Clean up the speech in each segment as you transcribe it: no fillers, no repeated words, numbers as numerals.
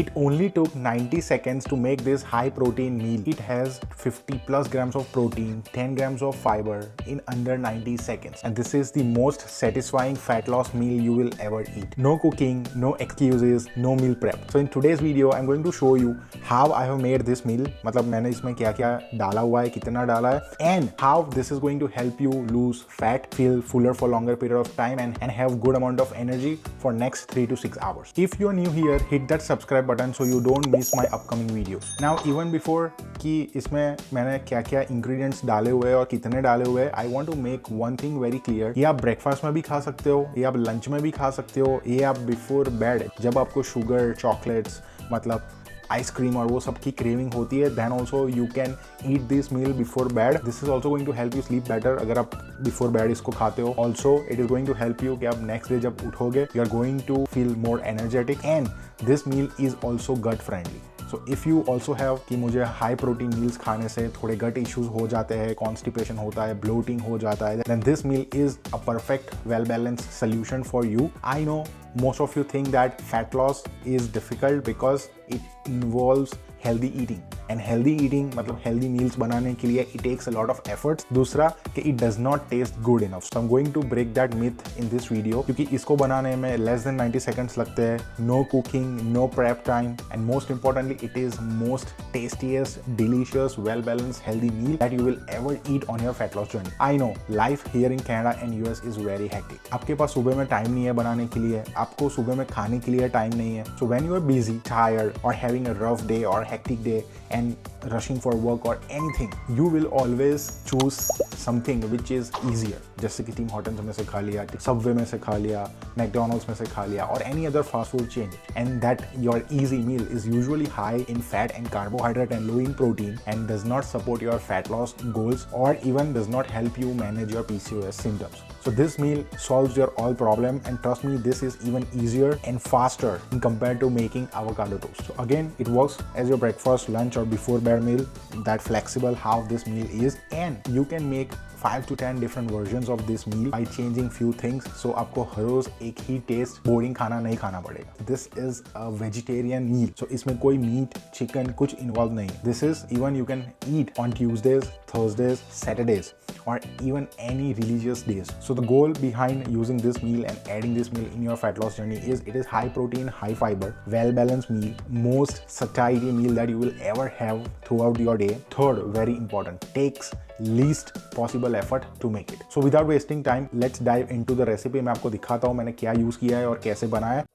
It only took 90 seconds to make this high protein meal. It has 50 plus grams of protein, 10 grams of fiber in under 90 seconds. And this is the most satisfying fat loss meal you will ever eat. No cooking, no excuses, no meal prep. So in today's video, I'm going to show you how I have made this meal. मतलब मैंने इसमें क्या क्या डाला हुआ है, कितना डाला है, and how this is going to help you lose fat, feel fuller for longer period of time, and have good amount of energy for next 3 to 6 hours. If you are new here, hit that subscribe button so you don't miss my upcoming videos. Now even before कि इसमें मैंने क्या क्या ingredients डाले हुए और कितने डाले हुए, I want to make one thing very clear. ये आप ब्रेकफास्ट में भी खा सकते हो, ये आप लंच में भी खा सकते हो, ये आप बिफोर बेड जब आपको शुगर, चॉकलेट्स, मतलब आइसक्रीम और वो सब की क्रेविंग होती है, then also you can eat this meal before bed. This is also going to help you sleep better अगर आप बिफोर बेड इसको खाते हो. Also it is going to help you कि आप नेक्स्ट डे जब उठोगे you are going to feel more energetic, and this meal is also gut friendly. So if you also have कि मुझे हाई प्रोटीन मील्स खाने से थोड़े गट issues हो जाते हैं, कॉन्स्टिपेशन होता है, ब्लोटिंग हो जाता है, then this meal is a perfect well balanced solution for you. I know most of you think that fat loss is difficult because it involves healthy eating, and healthy eating मतलब healthy meals बनाने के लिए it takes a lot of efforts. दूसरा कि it does not taste good enough. So I'm going to break that myth in this video क्योंकि इसको बनाने में less than 90 seconds लगते हैं, no cooking, no prep time, and most importantly it is most tastiest, delicious, well balanced, healthy meal that you will ever eat on your fat loss journey. I know life here in Canada and US is very hectic. आपके पास सुबह में time नहीं है बनाने के लिए, आपको सुबह में खाने के लिए टाइम नहीं है. So when you are busy, tired, or having a rough day or hectic day and rushing for work or anything, you will always choose something which is easier. जैसे कि टीम हॉटन्स में से खा लिया, Subway में से खा लिया, मैकडोनल्ड्स में से खा लिया, or any other fast food chain, and that your easy meal is usually high in fat and carbohydrate and low in protein and does not support your fat loss goals or even does not help you manage your PCOS symptoms. So this meal solves your all problem, and trust me, this is even easier and faster in compared to making avocado toast. So again, it works as your breakfast, lunch, or before bed meal. That flexible how this meal is, and you can make 5 to 10 different versions of this meal by changing few things. So आपको हर रोज एक ही test boring खाना नहीं खाना पड़ेगा. This is a vegetarian meal. So इसमें कोई meet, chicken कुछ involve नहीं. This is even you can eat on Tuesdays, Thursdays, Saturdays, or even any religious days. So the goal behind using this meal and adding this meal in your fat loss journey is it is high protein, high fiber, well balanced meal, most satiety meal that you will ever have throughout your day. Third, very important, takes least possible effort to make it. So without wasting time, let's dive into the recipe. मैं आपको दिखाता हूँ मैंने क्या use किया है और कैसे बनाया है.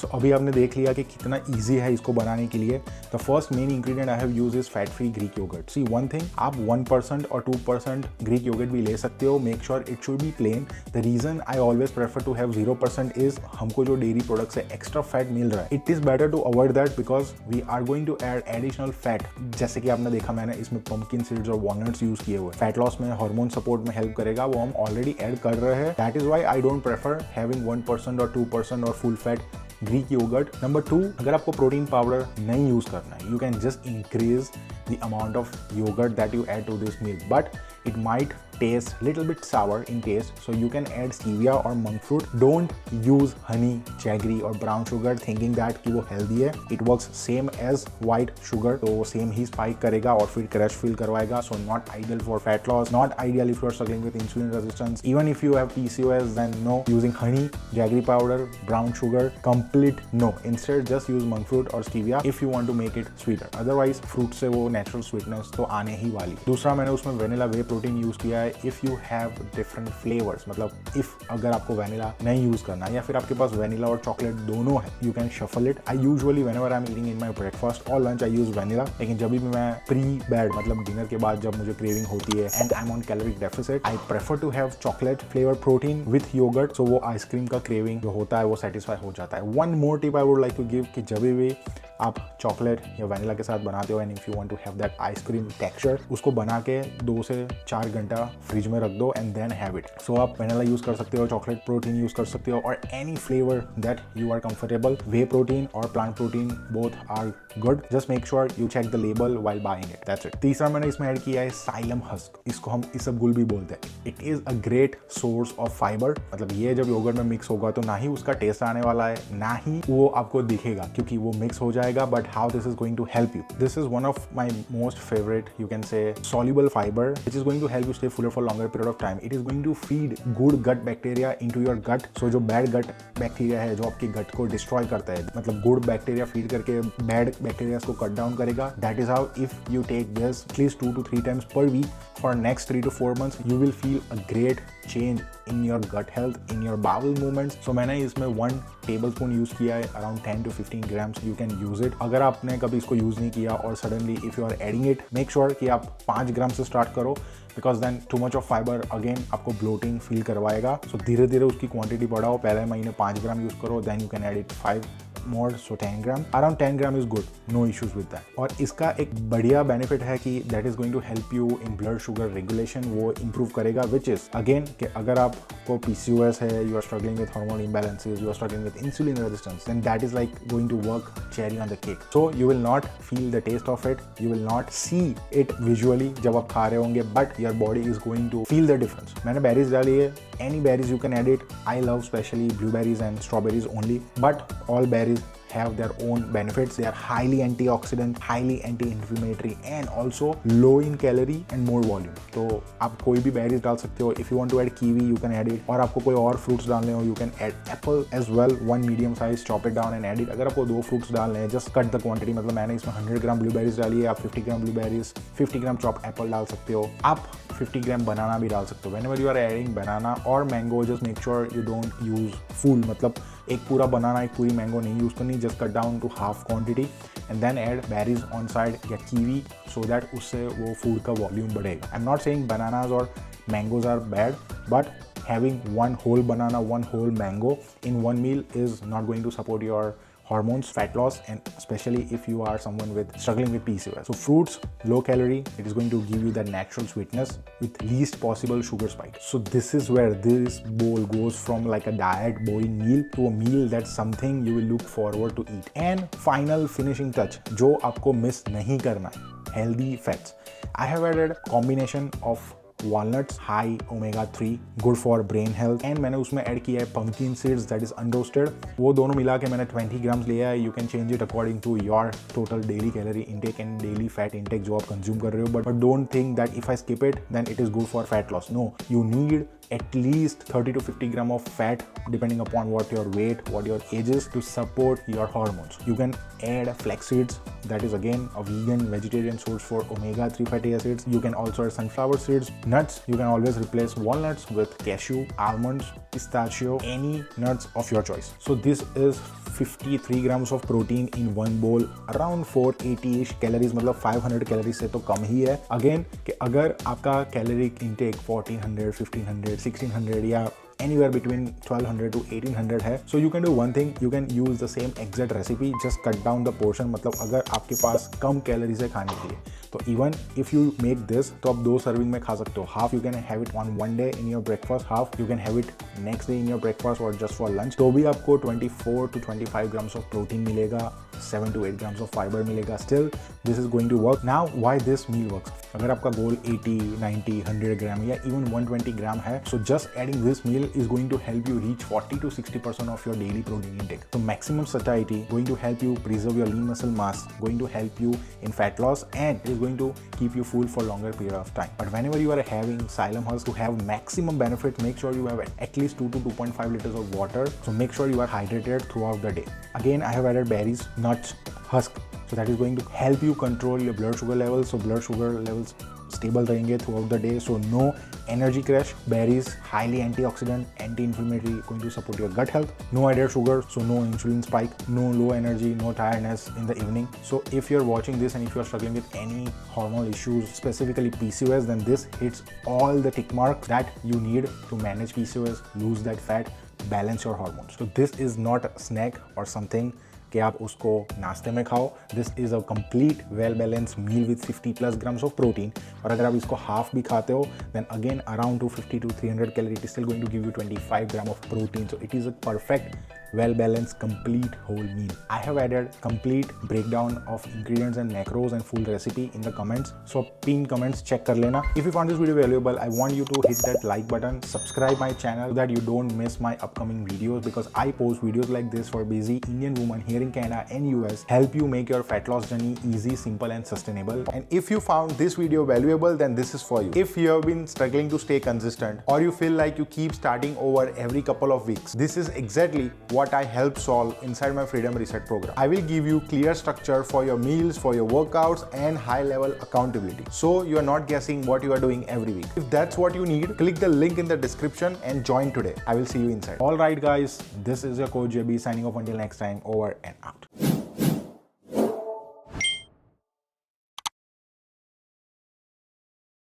So अभी आपने देख लिया कि कितना इजी है इसको बनाने के लिए. The first main ingredient I have use is fat free Greek yogurt. See one thing, आप 1% और 2% ग्रीक योगर्ट भी ले सकते हो. Make sure it should be plain. The reason I always prefer to have 0% is हमको जो dairy product से extra fat मिल रहा है, it is better to avoid that because we are going to add additional fat. जैसे कि आपने देखा मैंने इसमें पंपकिन सीड्स और वॉलनट्स यूज किए हुए. फैट लॉस में, हार्मोन सपोर्ट में हेल्प करेगा, वो हम ऑलरेडी ऐड कर रहे हैं. That is why I don't prefer having 1% और 2% और full fat Greek yogurt. Number 2, अगर आपको प्रोटीन पाउडर नहीं यूज करना है, you can just increase the amount of yogurt that you add to this meal, but it might taste little bit sour in taste, so you can add stevia or monk fruit. Don't use honey, jaggery or brown sugar thinking that कि वो healthy है. It works same as white sugar, तो same ही spike करेगा और फिर crash feel करवाएगा. So not ideal for fat loss, not ideal if you are struggling with insulin resistance. Even if you have PCOS, then no using honey, jaggery powder, brown sugar, complete no. Instead just use monk fruit or stevia if you want to make it sweeter. Otherwise fruit से वो natural sweetness तो आने ही वाली. दूसरा मैंने उसमें vanilla whey protein use किया है. है if you have different flavours, मतलब इफ़ अगर आपको वैनिला नहीं यूज़ करना या फिर आपके पास वैनिला और चॉकलेट दोनों है, you can shuffle it. I usually whenever I am eating in my breakfast और लंच आई यूज़ वैनिला, लेकिन जब भी मैं प्री बेड मतलब डिनर के बाद जब मुझे क्रेविंग होती है and I am on caloric deficit, I prefer to have chocolate flavour protein with yogurt, so वो आइसक्रीम का क्रेविंग जो होता है वो सेटिस्फाई हो जाता है। One more tip I would like to give कि जब भी आप चॉकलेट या वैनिला के साथ बनाते हो and if you want to have that ice cream texture, उसको बना के 2 से 4 घंटा फ्रिज में रख दो एंड देन हैव इट। सो आप वैनिला यूज कर सकते हो, चॉकलेट प्रोटीन यूज कर सकते हो और any flavour that you are comfortable. Whey protein और plant protein both are good, just make sure you check the label while buying it, that's it. तीसरा मैंने इसमें ऐड किया है साइलम हस्क, इसको हम इसबगुल भी बोलते हैं। It is a great source of fibre, मतलब ये जब योगर्ट में मिक्स होगा तो ना ही उसका टेस्ट आने वाला है ना ही वो आपको दिखेगा क्योंकि वो मिक्स हो जाएगा, but how this is going to help you. This is one of my most favorite, you can say, soluble fiber, which is going to help you stay fuller for longer period of time. It is going to feed good gut bacteria into your gut. So जो bad gut bacteria है जो आपके gut को destroy करता है, मतलब good bacteria feed करके bad bacteria को cut down करेगा. That is how if you take this at least 2 to 3 times per week for next 3 to 4 months, you will feel a great change in your gut health, in your bowel movements. So मैंने इसमें 1 tablespoon use किया है, around 10 to 15 grams you can use it. अगर आपने कभी इसको use नहीं किया और suddenly if you are adding it, make sure कि आप 5 ग्राम से स्टार्ट करो, because then too much of fiber again आपको bloating फील करवाएगा। So धीरे धीरे उसकी क्वांटिटी बढ़ाओ, पहले महीने 5 ग्राम यूज करो, then you can add it 5 more, so 10 gram, around 10 gram is good, no issues with that. और इसका एक बढ़िया बेनिफिट है कि that is going to help you in blood sugar regulation, वो improve करेगा, which is again कि अगर आपको PCOS है, you are struggling with hormonal imbalances, you are struggling with insulin resistance, then that is like going to work cherry on the cake. So you will not feel the taste of it, you will not see it visually जब आप खा रहे होंगे, but your body is going to feel the difference. मैंने berries डाली है, any berries you can add it. I love especially blueberries and strawberries only, but all berries have their own benefits. They are highly antioxidant, highly anti-inflammatory and also low in calorie and more volume. तो आप कोई भी berries डाल सकते हो. If you want to add kiwi, you can add it. और आपको कोई और fruits डालने हो, you can add apple as well. 1 medium size, chop it down and add it. अगर आपको 2 fruits डालने हैं, just cut the quantity. मतलब मैंने इसमें 100 ग्राम blueberries डाली है, आप 50 ग्राम blueberries, 50 ग्राम chop apple डाल सकते हो. आप 50 ग्राम बनाना भी डाल सकते हो. Whenever you are adding banana or mango, just make sure you don't use full, मतलब एक पूरा बनाना, एक पूरी मैंगो नहीं यूज करनी, just cut down to half quantity and then add berries on side या कीवी, सो दैट उससे वो फूड का वॉल्यूम बढ़ेगा। I am not saying bananas और mangoes are bad, but having 1 whole banana, 1 whole mango in 1 meal is not going to support your hormones, fat loss, and especially if you are someone with struggling with PCOS. So fruits, low calorie, it is going to give you that natural sweetness with least possible sugar spike. So this is where this bowl goes from like a diet boring meal to a meal that's something you will look forward to eat. And final finishing touch, जो आपको miss नहीं करना है, healthy fats. I have added combination of walnuts, high omega-3, good for brain health, and मैंने उसमें add किया है pumpkin seeds that is unroasted. वो दोनों मिला के मैंने 20 grams लिया है. You can change it according to your total daily calorie intake and daily fat intake जो आप consume कर रहे हो, but don't think that if I skip it then it is good for fat loss. No, you need at least 30 to 50 gram of fat depending upon what your weight, what your age is, to support your hormones. You can add flax seeds, that is again a vegan vegetarian source for omega-3 fatty acids. You can also add sunflower seeds. Nuts, you can always replace walnuts with cashew, almonds, pistachio, any nuts of your choice. So this is 53 grams of protein in 1 bowl, around 480-ish calories, मतलब 500 calories से तो कम ही है. Again कि अगर आपका caloric intake 1400, 1500, 1600 या anywhere between 1200 to 1800 है, so you can do one thing, you can use the same exact recipe, just cut down the portion. मतलब अगर आपके पास कम कैलोरीज है खाने के लिए, तो even if you make this, तो आप 2 सर्विंग में खा सकते हो. Half you can have it on 1 day in your breakfast, half you can have it next day in your breakfast और जस्ट फॉर लंच. तो भी आपको 24 to 25 grams ऑफ प्रोटीन मिलेगा, 7 to 8 grams ऑफ फाइबर मिलेगा. Still this is going to work. Now why this meal works, अगर आपका गोल 80, 90, 100 ग्राम या even 120 gram है, so just adding this meal is going to help you reach 40 to 60% of your daily protein intake. So maximum satiety, going to help you preserve your lean muscle mass, going to help you in fat loss, and it is going to keep you full for longer period of time. But whenever you are having psyllium husk, to have maximum benefit, make sure you have at least 2 to 2.5 liters of water. So make sure you are hydrated throughout the day. Again, I have added berries, nuts, husk. So that is going to help you control your blood sugar levels. So blood sugar levels stable रहेंगे throughout the day. So no energy crash. Berries highly antioxidant, anti-inflammatory, going to support your gut health. No added sugar, so no insulin spike, no low energy, no tiredness in the evening. So if you're watching this and if you're struggling with any hormonal issues, specifically PCOS, then this hits all the tick marks that you need to manage PCOS, lose that fat, balance your hormones. So this is not a snack or something कि आप उसको नाश्ते में खाओ. This is a complete well balance meal with 50+ grams of protein. और अगर आप इसको हाफ भी खाते हो then again around 250 to 300 calorie, it is still going to give you 25 grams of protein. So it is a perfect well balanced complete whole meal. I have added complete breakdown of ingredients and macros and full recipe in the comments, so pin comments check kar lena. If you found this video valuable, I want you to hit that like button, subscribe my channel so that you don't miss my upcoming videos, because I post videos like this for busy Indian women here in Canada and US, help you make your fat loss journey easy, simple and sustainable. And if you found this video valuable, then this is for you. If you have been struggling to stay consistent, or you feel like you keep starting over every couple of weeks, this is exactly what I help solve inside my Freedom Reset program. I will give you clear structure for your meals, for your workouts and high level accountability, so you are not guessing what you are doing every week. If that's what you need, click the link in the description and join today. I will see you inside. Alright guys, this is your coach JB signing off until next time. Over and out.